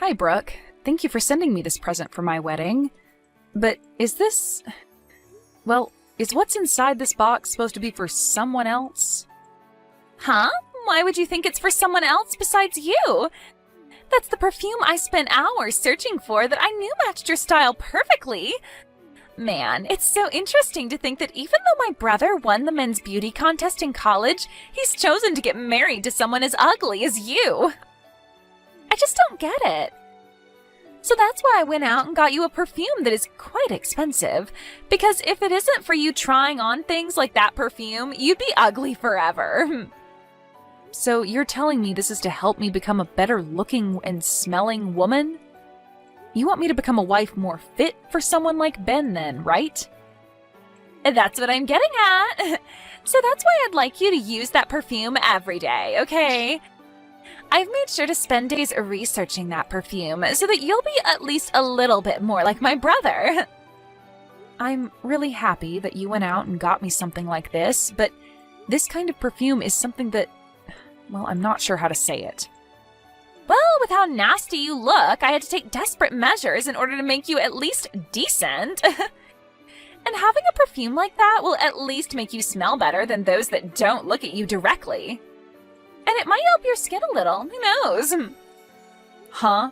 Hi, Brooke. Thank you for sending me this present for my wedding. But is this... Well, is what's inside this box supposed to be for someone else? Huh? Why would you think it's for someone else besides you? That's the perfume I spent hours searching for that I knew matched your style perfectly. Man, it's so interesting to think that even though my brother won the men's beauty contest in college, he's chosen to get married to someone as ugly as you. I just don't get it. So that's why I went out and got you a perfume that is quite expensive. Because if it isn't for you trying on things like that perfume, you'd be ugly forever. So you're telling me this is to help me become a better looking and smelling woman? You want me to become a wife more fit for someone like Ben then, right? That's what I'm getting at. So that's why I'd like you to use that perfume every day, okay? I've made sure to spend days researching that perfume so that you'll be at least a little bit more like my brother. I'm really happy that you went out and got me something like this, but this kind of perfume is something that, well, I'm not sure how to say it. Well, with how nasty you look, I had to take desperate measures in order to make you at least decent. And having a perfume like that will at least make you smell better than those that don't look at you directly. And it might help your skin a little, who knows? Huh?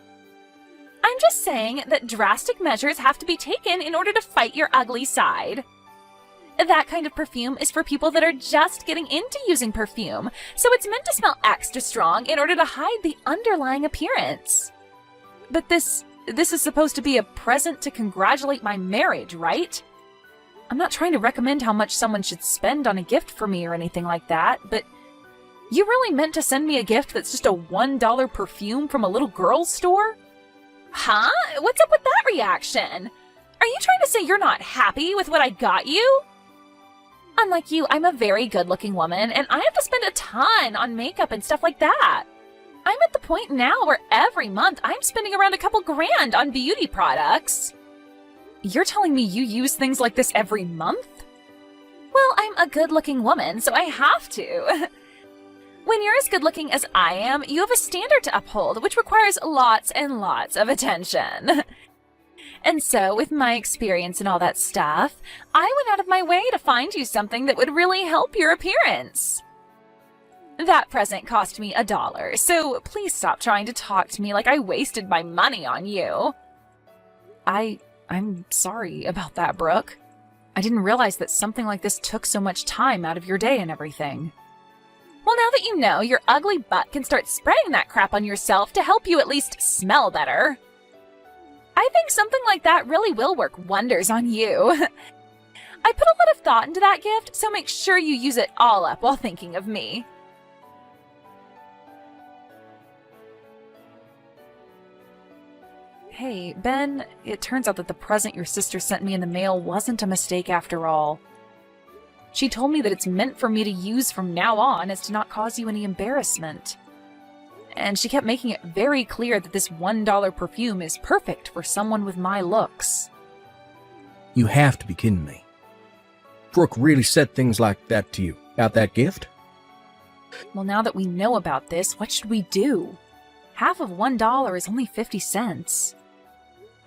I'm just saying that drastic measures have to be taken in order to fight your ugly side. That kind of perfume is for people that are just getting into using perfume, so it's meant to smell extra strong in order to hide the underlying appearance. But this is supposed to be a present to congratulate my marriage, right? I'm not trying to recommend how much someone should spend on a gift for me or anything like that, but you really meant to send me a gift that's just a $1 perfume from a little girl's store? Huh? What's up with that reaction? Are you trying to say you're not happy with what I got you? Unlike you, I'm a very good-looking woman, and I have to spend a ton on makeup and stuff like that. I'm at the point now where every month I'm spending around a couple grand on beauty products. You're telling me you use things like this every month? Well, I'm a good-looking woman, so I have to. When you're as good-looking as I am, you have a standard to uphold, which requires lots and lots of attention. And so, with my experience and all that stuff, I went out of my way to find you something that would really help your appearance. That present cost me $1, so please stop trying to talk to me like I wasted my money on you. I'm sorry about that, Brooke. I didn't realize that something like this took so much time out of your day and everything. Well, now that you know, your ugly butt can start spraying that crap on yourself to help you at least smell better. I think something like that really will work wonders on you. I put a lot of thought into that gift, so make sure you use it all up while thinking of me. Hey, Ben, it turns out that the present your sister sent me in the mail wasn't a mistake after all. She told me that it's meant for me to use from now on as to not cause you any embarrassment. And she kept making it very clear that this $1 perfume is perfect for someone with my looks. You have to be kidding me. Brooke really said things like that to you about that gift? Well, now that we know about this, what should we do? Half of $1 is only 50 cents.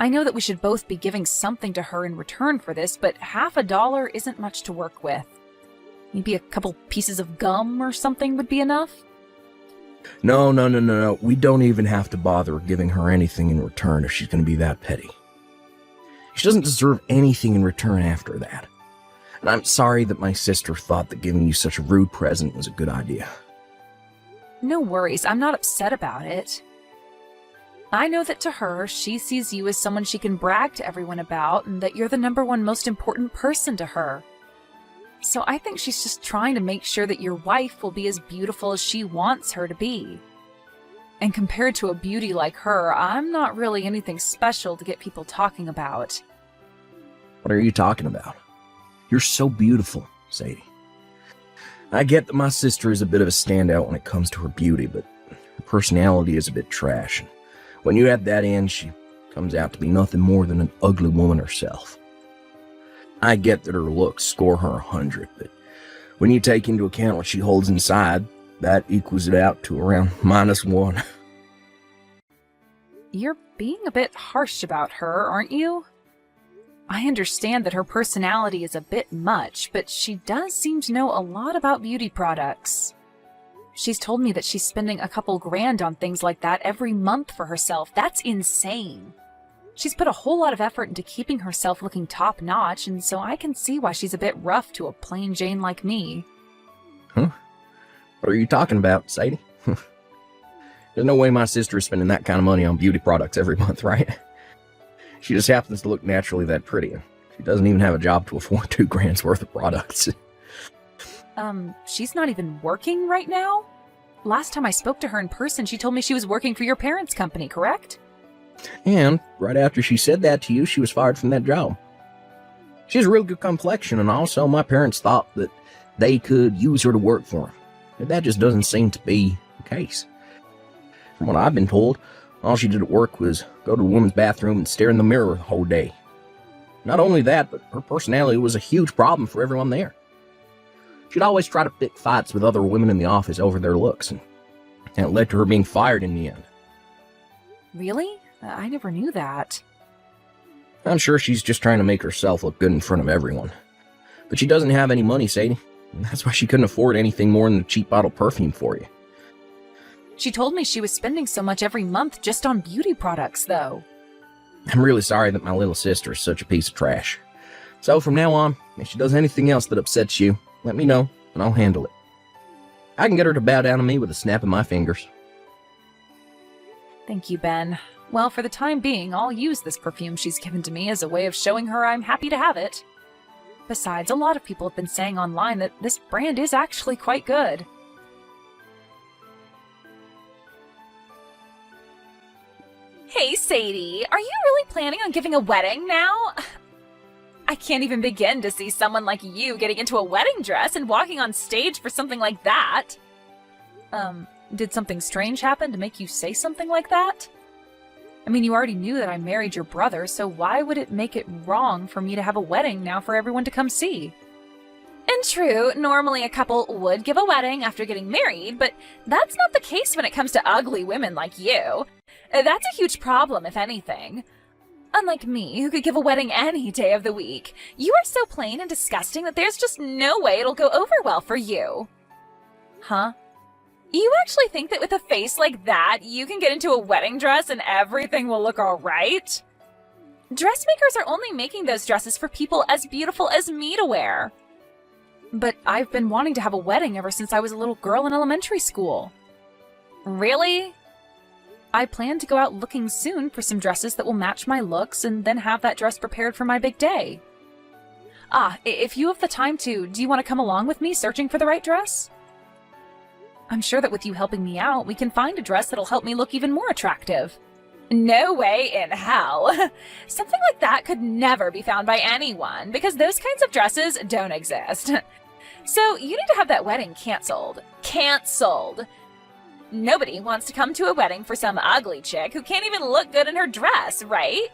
I know that we should both be giving something to her in return for this, but half $1 isn't much to work with. Maybe a couple pieces of gum or something would be enough? No. We don't even have to bother giving her anything in return if she's going to be that petty. She doesn't deserve anything in return after that. And I'm sorry that my sister thought that giving you such a rude present was a good idea. No worries, I'm not upset about it. I know that to her, she sees you as someone she can brag to everyone about, and that you're the #1 most important person to her. So I think she's just trying to make sure that your wife will be as beautiful as she wants her to be. And compared to a beauty like her, I'm not really anything special to get people talking about. What are you talking about? You're so beautiful, Sadie. I get that my sister is a bit of a standout when it comes to her beauty, but her personality is a bit trash. And when you add that in, she comes out to be nothing more than an ugly woman herself. I get that her looks score her 100, but when you take into account what she holds inside, that equals it out to around -1. You're being a bit harsh about her, aren't you? I understand that her personality is a bit much, but she does seem to know a lot about beauty products. She's told me that she's spending a couple grand on things like that every month for herself. That's insane. She's put a whole lot of effort into keeping herself looking top-notch, and so I can see why she's a bit rough to a plain Jane like me. Huh? What are you talking about, Sadie? There's no way my sister is spending that kind of money on beauty products every month, right? She just happens to look naturally that pretty. She doesn't even have a job to afford 2 grand's worth of products. She's not even working right now? Last time I spoke to her in person, she told me she was working for your parents' company, correct? And right after she said that to you, she was fired from that job. She has a real good complexion, and also my parents thought that they could use her to work for them. But that just doesn't seem to be the case. From what I've been told, all she did at work was go to the woman's bathroom and stare in the mirror the whole day. Not only that, but her personality was a huge problem for everyone there. She'd always try to pick fights with other women in the office over their looks, and it led to her being fired in the end. Really? I never knew that. I'm sure she's just trying to make herself look good in front of everyone. But she doesn't have any money, Sadie, and that's why she couldn't afford anything more than a cheap bottle of perfume for you. She told me she was spending so much every month just on beauty products, though. I'm really sorry that my little sister is such a piece of trash. So from now on, if she does anything else that upsets you, let me know, and I'll handle it. I can get her to bow down to me with a snap of my fingers. Thank you, Ben. Well, for the time being, I'll use this perfume she's given to me as a way of showing her I'm happy to have it. Besides, a lot of people have been saying online that this brand is actually quite good. Hey, Sadie, are you really planning on giving a wedding now? I can't even begin to see someone like you getting into a wedding dress and walking on stage for something like that. Did something strange happen to make you say something like that? I mean, you already knew that I married your brother, so why would it make it wrong for me to have a wedding now for everyone to come see? And true, normally a couple would give a wedding after getting married, but that's not the case when it comes to ugly women like you. That's a huge problem, if anything. Unlike me, who could give a wedding any day of the week, you are so plain and disgusting that there's just no way it'll go over well for you. Huh? You actually think that with a face like that, you can get into a wedding dress and everything will look alright? Dressmakers are only making those dresses for people as beautiful as me to wear. But I've been wanting to have a wedding ever since I was a little girl in elementary school. Really? I plan to go out looking soon for some dresses that will match my looks and then have that dress prepared for my big day. If you have the time to, do you want to come along with me searching for the right dress? I'm sure that with you helping me out, we can find a dress that'll help me look even more attractive. No way in hell. Something like that could never be found by anyone because those kinds of dresses don't exist. So you need to have that wedding canceled. Canceled. Nobody wants to come to a wedding for some ugly chick who can't even look good in her dress, right?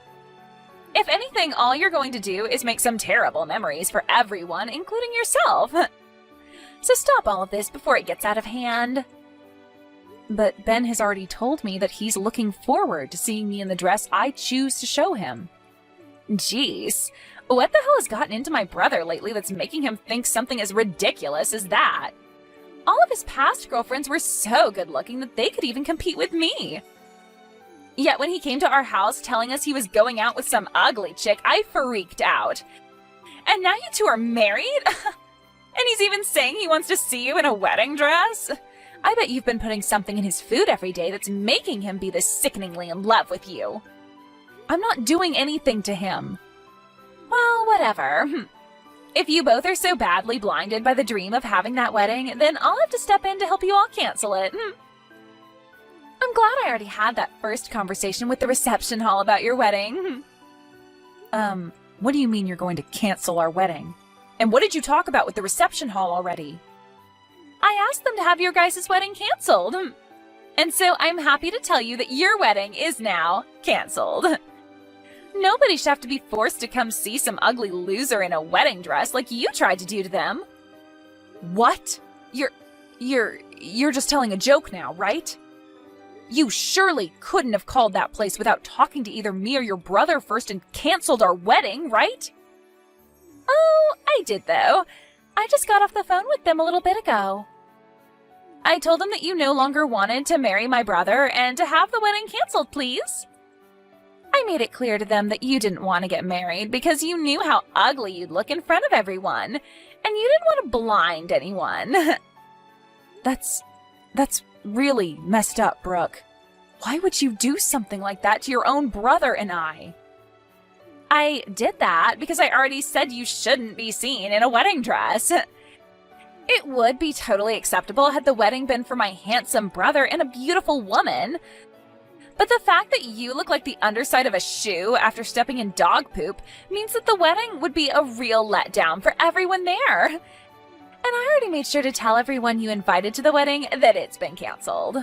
If anything, all you're going to do is make some terrible memories for everyone, including yourself. So stop all of this before it gets out of hand. But Ben has already told me that he's looking forward to seeing me in the dress I choose to show him. Jeez, what the hell has gotten into my brother lately that's making him think something as ridiculous as that? All of his past girlfriends were so good-looking that they could even compete with me. Yet when he came to our house telling us he was going out with some ugly chick, I freaked out. And now you two are married? And he's even saying he wants to see you in a wedding dress? I bet you've been putting something in his food every day that's making him be this sickeningly in love with you. I'm not doing anything to him. Well, whatever. If you both are so badly blinded by the dream of having that wedding, then I'll have to step in to help you all cancel it. I'm glad I already had that first conversation with the reception hall about your wedding. What do you mean you're going to cancel our wedding? And what did you talk about with the reception hall already? I asked them to have your guys' wedding canceled. And so I'm happy to tell you that your wedding is now canceled. Nobody should have to be forced to come see some ugly loser in a wedding dress like you tried to do to them. What? You're just telling a joke now, right? You surely couldn't have called that place without talking to either me or your brother first and canceled our wedding, right? Oh, I did though. I just got off the phone with them a little bit ago. I told them that you no longer wanted to marry my brother and to have the wedding canceled, please. I made it clear to them that you didn't want to get married because you knew how ugly you'd look in front of everyone, and you didn't want to blind anyone. That's really messed up, Brooke. Why would you do something like that to your own brother and I? I did that because I already said you shouldn't be seen in a wedding dress. It would be totally acceptable had the wedding been for my handsome brother and a beautiful woman. But the fact that you look like the underside of a shoe after stepping in dog poop means that the wedding would be a real letdown for everyone there. And I already made sure to tell everyone you invited to the wedding that it's been canceled.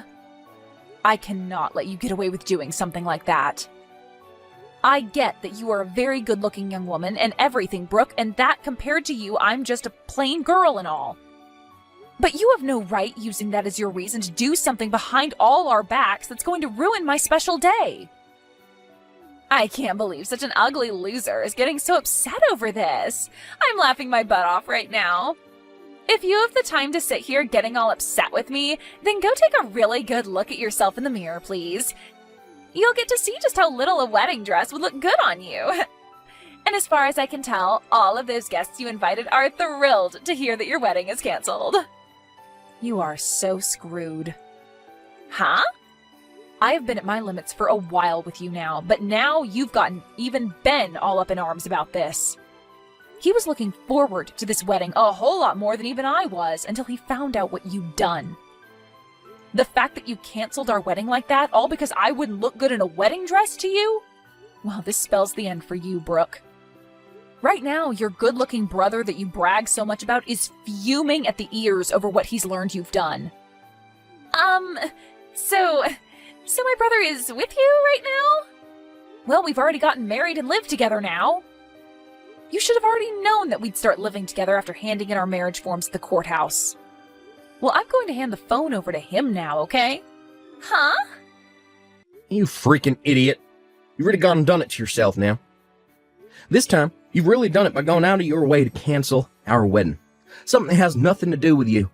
I cannot let you get away with doing something like that. I get that you are a very good-looking young woman and everything, Brooke, and that compared to you, I'm just a plain girl and all. But you have no right using that as your reason to do something behind all our backs that's going to ruin my special day. I can't believe such an ugly loser is getting so upset over this. I'm laughing my butt off right now. If you have the time to sit here getting all upset with me, then go take a really good look at yourself in the mirror, please. You'll get to see just how little a wedding dress would look good on you. And as far as I can tell, all of those guests you invited are thrilled to hear that your wedding is canceled. You are so screwed. Huh? I have been at my limits for a while with you now, but now you've gotten even Ben all up in arms about this. He was looking forward to this wedding a whole lot more than even I was until he found out what you'd done. The fact that you canceled our wedding like that, all because I wouldn't look good in a wedding dress to you? Well, this spells the end for you, Brooke. Right now, your good-looking brother that you brag so much about is fuming at the ears over what he's learned you've done. So my brother is with you right now? Well, we've already gotten married and live together now. You should have already known that we'd start living together after handing in our marriage forms at the courthouse. Well, I'm going to hand the phone over to him now, okay? Huh? You freaking idiot. You've already gone and done it to yourself now. This time, you've really done it by going out of your way to cancel our wedding. Something that has nothing to do with you.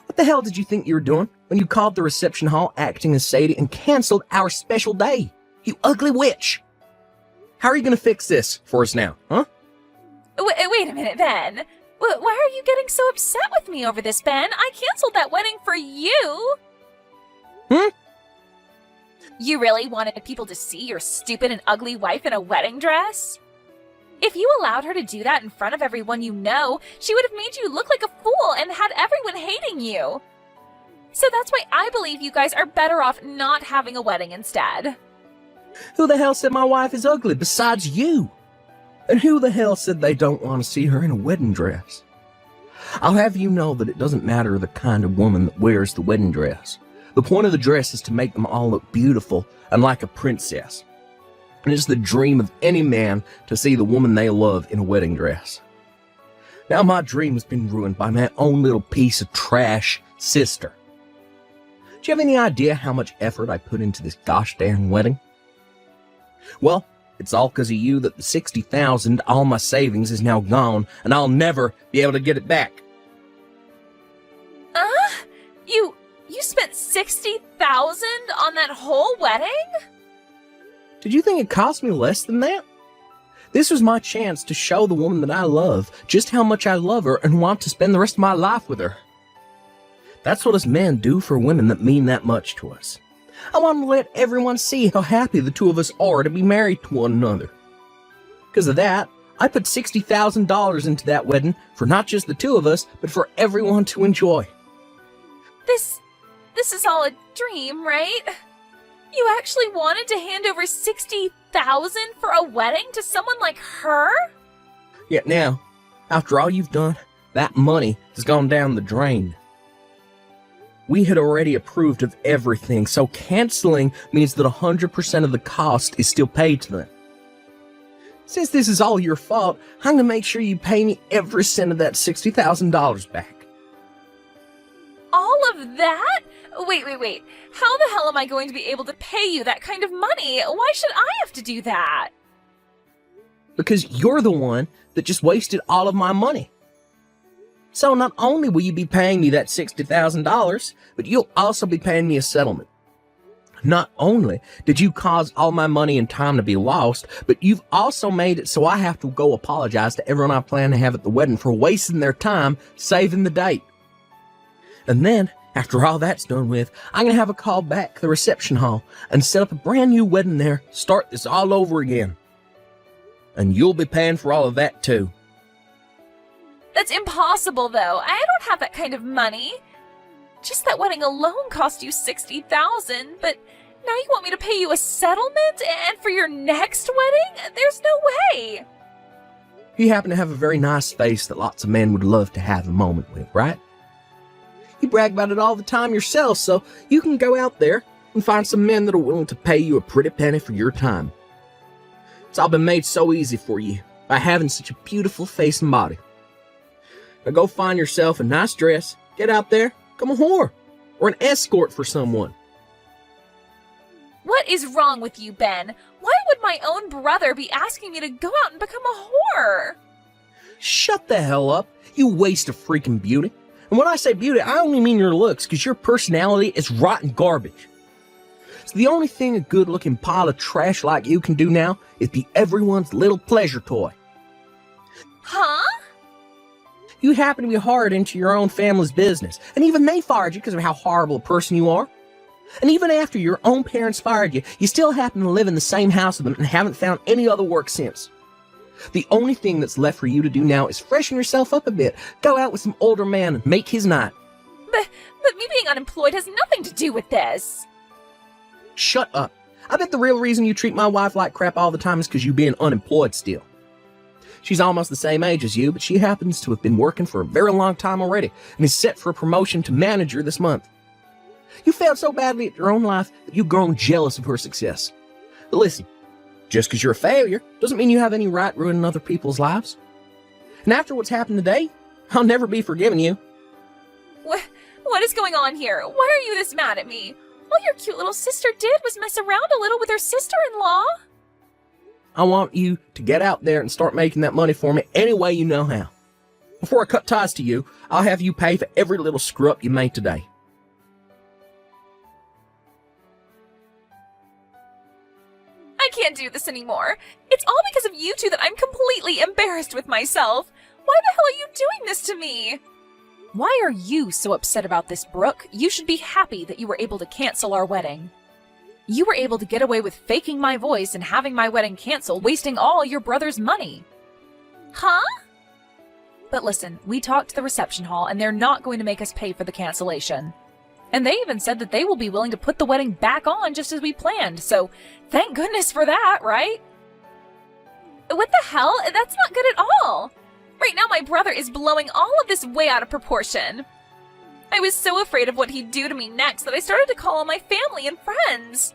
What the hell did you think you were doing when you called the reception hall acting as Sadie and canceled our special day? You ugly witch! How are you going to fix this for us now, huh? Wait a minute, Ben. Why are you getting so upset with me over this, Ben? I canceled that wedding for you. You really wanted people to see your stupid and ugly wife in a wedding dress? If you allowed her to do that in front of everyone you know, she would have made you look like a fool and had everyone hating you. So that's why I believe you guys are better off not having a wedding instead. Who the hell said my wife is ugly besides you? And who the hell said they don't want to see her in a wedding dress? I'll have you know that it doesn't matter the kind of woman that wears the wedding dress. The point of the dress is to make them all look beautiful and like a princess. And it's the dream of any man to see the woman they love in a wedding dress. Now my dream has been ruined by my own little piece of trash sister. Do you have any idea how much effort I put into this gosh darn wedding? Well, it's all because of you that the $60,000, all my savings, is now gone, and I'll never be able to get it back. You spent $60,000 on that whole wedding? Did you think it cost me less than that? This was my chance to show the woman that I love just how much I love her and want to spend the rest of my life with her. That's what us men do for women that mean that much to us. I want to let everyone see how happy the two of us are to be married to one another. Because of that, I put $60,000 into that wedding for not just the two of us, but for everyone to enjoy. This is all a dream, right? You actually wanted to hand over $60,000 for a wedding to someone like her? Yet now, after all you've done, that money has gone down the drain. We had already approved of everything, so canceling means that 100% of the cost is still paid to them. Since this is all your fault, I'm going to make sure you pay me every cent of that $60,000 back. All of that? Wait. How the hell am I going to be able to pay you that kind of money? Why should I have to do that? Because you're the one that just wasted all of my money. So not only will you be paying me that $60,000, but you'll also be paying me a settlement. Not only did you cause all my money and time to be lost, but you've also made it so I have to go apologize to everyone I plan to have at the wedding for wasting their time saving the date. And then, after all that's done with, I'm going to have a call back to the reception hall and set up a brand new wedding there, start this all over again. And you'll be paying for all of that too. That's impossible, though. I don't have that kind of money. Just that wedding alone cost you $60,000, but now you want me to pay you a settlement and for your next wedding? There's no way. You happen to have a very nice face that lots of men would love to have a moment with, right? You brag about it all the time yourself, so you can go out there and find some men that are willing to pay you a pretty penny for your time. It's all been made so easy for you by having such a beautiful face and body. Now go find yourself a nice dress, get out there, become a whore, or an escort for someone. What is wrong with you, Ben? Why would my own brother be asking me to go out and become a whore? Shut the hell up, you waste of freaking beauty. And when I say beauty, I only mean your looks, because your personality is rotten garbage. So the only thing a good-looking pile of trash like you can do now is be everyone's little pleasure toy. Huh? You happen to be hired into your own family's business, and even they fired you because of how horrible a person you are. And even after your own parents fired you, you still happen to live in the same house with them and haven't found any other work since. The only thing that's left for you to do now is freshen yourself up a bit, go out with some older man and make his night. But me being unemployed has nothing to do with this. Shut up. I bet the real reason you treat my wife like crap all the time is because you being unemployed still. She's almost the same age as you, but she happens to have been working for a very long time already and is set for a promotion to manager this month. You failed so badly at your own life that you've grown jealous of her success. But listen, just because you're a failure doesn't mean you have any right ruining other people's lives. And after what's happened today, I'll never be forgiving you. What is going on here? Why are you this mad at me? All your cute little sister did was mess around a little with her sister-in-law. I want you to get out there and start making that money for me any way you know how. Before I cut ties to you, I'll have you pay for every little screw-up you made today. I can't do this anymore. It's all because of you two that I'm completely embarrassed with myself. Why the hell are you doing this to me? Why are you so upset about this, Brooke? You should be happy that you were able to cancel our wedding. You were able to get away with faking my voice and having my wedding canceled, wasting all your brother's money. Huh? But listen, we talked to the reception hall and they're not going to make us pay for the cancellation. And they even said that they will be willing to put the wedding back on just as we planned, so thank goodness for that, right? What the hell? That's not good at all. Right now my brother is blowing all of this way out of proportion. I was so afraid of what he'd do to me next that I started to call on my family and friends.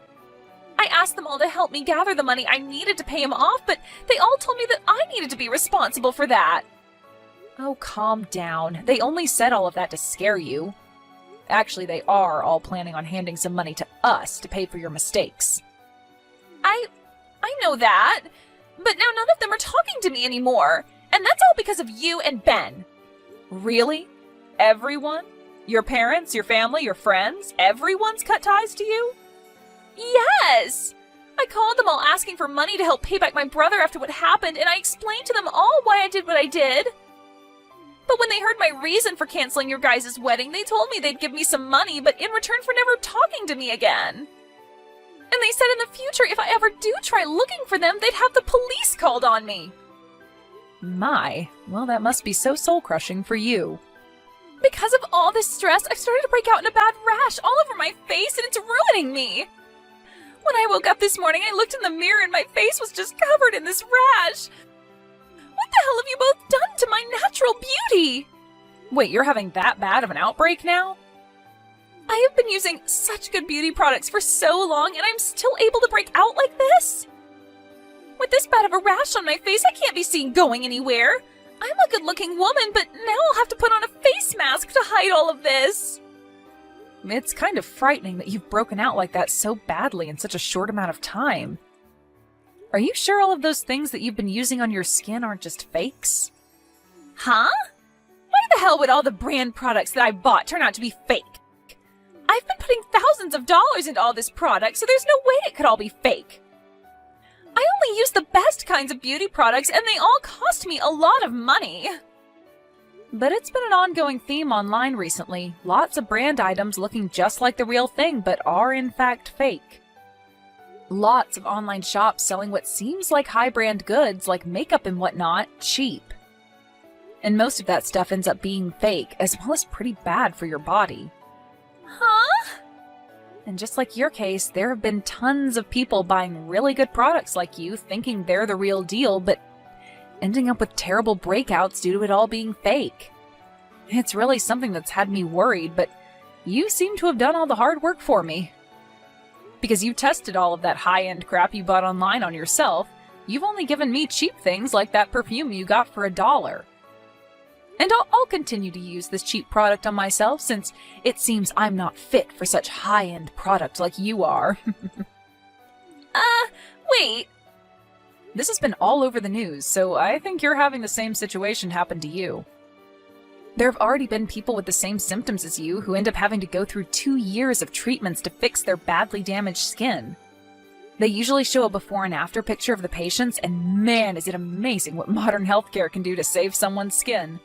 I asked them all to help me gather the money I needed to pay him off, but they all told me that I needed to be responsible for that. Oh, calm down. They only said all of that to scare you. Actually, they are all planning on handing some money to us to pay for your mistakes. I know that, but now none of them are talking to me anymore, and that's all because of you and Ben. Really? Everyone? Your parents, your family, your friends? Everyone's cut ties to you? Yes! I called them all asking for money to help pay back my brother after what happened, and I explained to them all why I did what I did. But when they heard my reason for canceling your guys' wedding, they told me they'd give me some money, but in return for never talking to me again. And they said in the future, if I ever do try looking for them, they'd have the police called on me. My, well, that must be so soul-crushing for you. Because of all this stress, I've started to break out in a bad rash all over my face, and it's ruining me. When I woke up this morning, I looked in the mirror and my face was just covered in this rash. What the hell have you both done to my natural beauty? Wait, you're having that bad of an outbreak now? I have been using such good beauty products for so long, and I'm still able to break out like this? With this bad of a rash on my face, I can't be seen going anywhere. I'm a good-looking woman, but now I'll have to put on a face mask to hide all of this. It's kind of frightening that you've broken out like that so badly in such a short amount of time. Are you sure all of those things that you've been using on your skin aren't just fakes? Huh? Why the hell would all the brand products that I bought turn out to be fake? I've been putting thousands of dollars into all this product, so there's no way it could all be fake. I only use the best kinds of beauty products, and they all cost me a lot of money. But it's been an ongoing theme online recently. Lots of brand items looking just like the real thing, but are in fact fake. Lots of online shops selling what seems like high-brand goods, like makeup and whatnot, cheap. And most of that stuff ends up being fake, as well as pretty bad for your body. Huh? And just like your case, there have been tons of people buying really good products like you, thinking they're the real deal, but ending up with terrible breakouts due to it all being fake. It's really something that's had me worried, but you seem to have done all the hard work for me. Because you tested all of that high-end crap you bought online on yourself, you've only given me cheap things like that perfume you got for $1. And I'll continue to use this cheap product on myself since it seems I'm not fit for such high-end product like you are. Wait. This has been all over the news, so I think you're having the same situation happen to you. There have already been people with the same symptoms as you who end up having to go through 2 years of treatments to fix their badly damaged skin. They usually show a before and after picture of the patients, and man, is it amazing what modern healthcare can do to save someone's skin.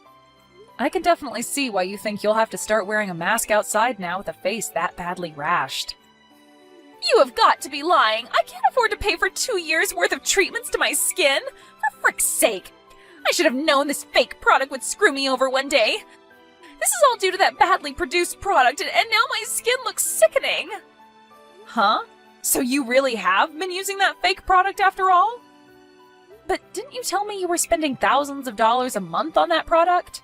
I can definitely see why you think you'll have to start wearing a mask outside now with a face that badly rashed. You have got to be lying. I can't afford to pay for 2 years' worth of treatments to my skin. For frick's sake. I should have known this fake product would screw me over one day. This is all due to that badly produced product, and now my skin looks sickening. Huh? So you really have been using that fake product after all? But didn't you tell me you were spending thousands of dollars a month on that product?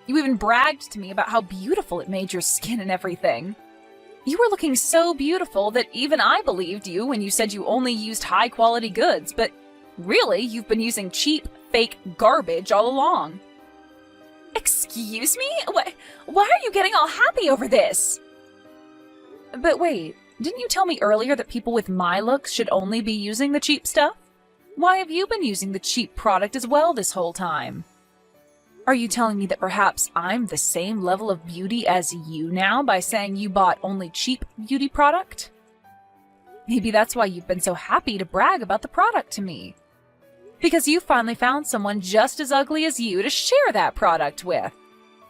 You even bragged to me about how beautiful it made your skin and everything. You were looking so beautiful that even I believed you when you said you only used high-quality goods, but really, you've been using cheap, fake garbage all along. Excuse me? Why are you getting all happy over this? But wait, didn't you tell me earlier that people with my looks should only be using the cheap stuff? Why have you been using the cheap product as well this whole time? Are you telling me that perhaps I'm the same level of beauty as you now by saying you bought only cheap beauty product? Maybe that's why you've been so happy to brag about the product to me. Because you finally found someone just as ugly as you to share that product with.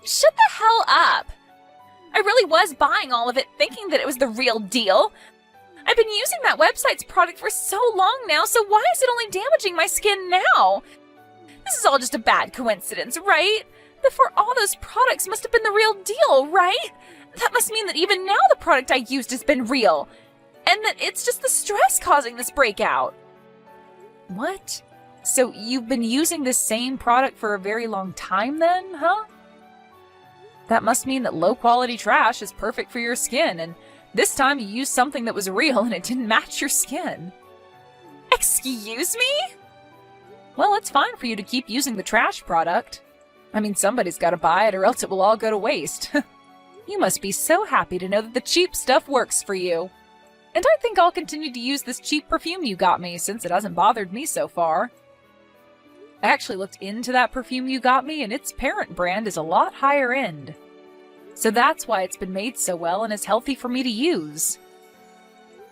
Shut the hell up! I really was buying all of it thinking that it was the real deal. I've been using that website's product for so long now, so why is it only damaging my skin now? This is all just a bad coincidence, right? Before all those products must have been the real deal, right? That must mean that even now the product I used has been real. And that it's just the stress causing this breakout. What? So you've been using this same product for a very long time then, huh? That must mean that low-quality trash is perfect for your skin, and this time you used something that was real and it didn't match your skin. Excuse me? Well, it's fine for you to keep using the trash product. I mean, somebody's got to buy it or else it will all go to waste. You must be so happy to know that the cheap stuff works for you. And I think I'll continue to use this cheap perfume you got me since it hasn't bothered me so far. I actually looked into that perfume you got me and its parent brand is a lot higher end. So that's why it's been made so well and is healthy for me to use.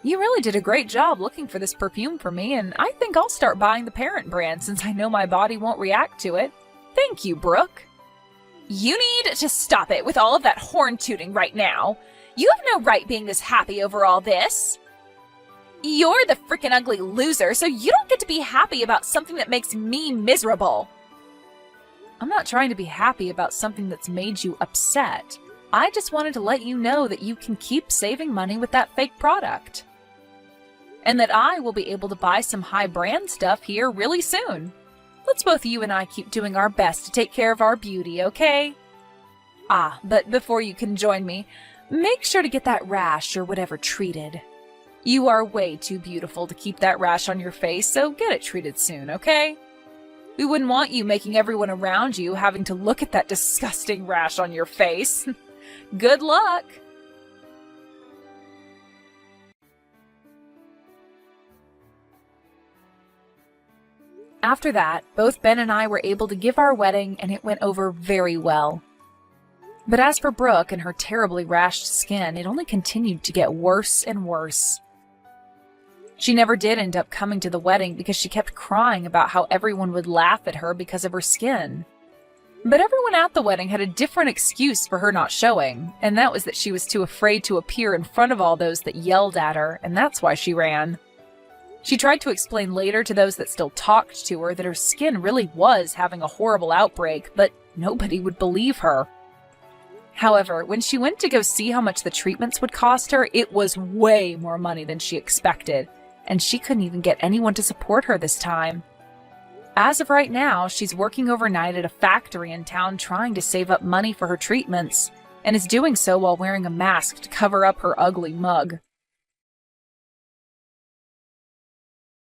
You really did a great job looking for this perfume for me, and I think I'll start buying the parent brand since I know my body won't react to it. Thank you, Brooke. You need to stop it with all of that horn tooting right now. You have no right being this happy over all this. You're the freaking ugly loser, so you don't get to be happy about something that makes me miserable. I'm not trying to be happy about something that's made you upset. I just wanted to let you know that you can keep saving money with that fake product. And that I will be able to buy some high brand stuff here really soon. Let's both you and I keep doing our best to take care of our beauty, okay? Ah, but before you can join me, make sure to get that rash or whatever treated. You are way too beautiful to keep that rash on your face, so get it treated soon, okay? We wouldn't want you making everyone around you having to look at that disgusting rash on your face. Good luck! After that, both Ben and I were able to give our wedding, and it went over very well. But as for Brooke and her terribly rashed skin, it only continued to get worse and worse. She never did end up coming to the wedding because she kept crying about how everyone would laugh at her because of her skin. But everyone at the wedding had a different excuse for her not showing, and that was that she was too afraid to appear in front of all those that yelled at her, and that's why she ran. She tried to explain later to those that still talked to her that her skin really was having a horrible outbreak, but nobody would believe her. However, when she went to go see how much the treatments would cost her, it was way more money than she expected, and she couldn't even get anyone to support her this time. As of right now, she's working overnight at a factory in town trying to save up money for her treatments, and is doing so while wearing a mask to cover up her ugly mug.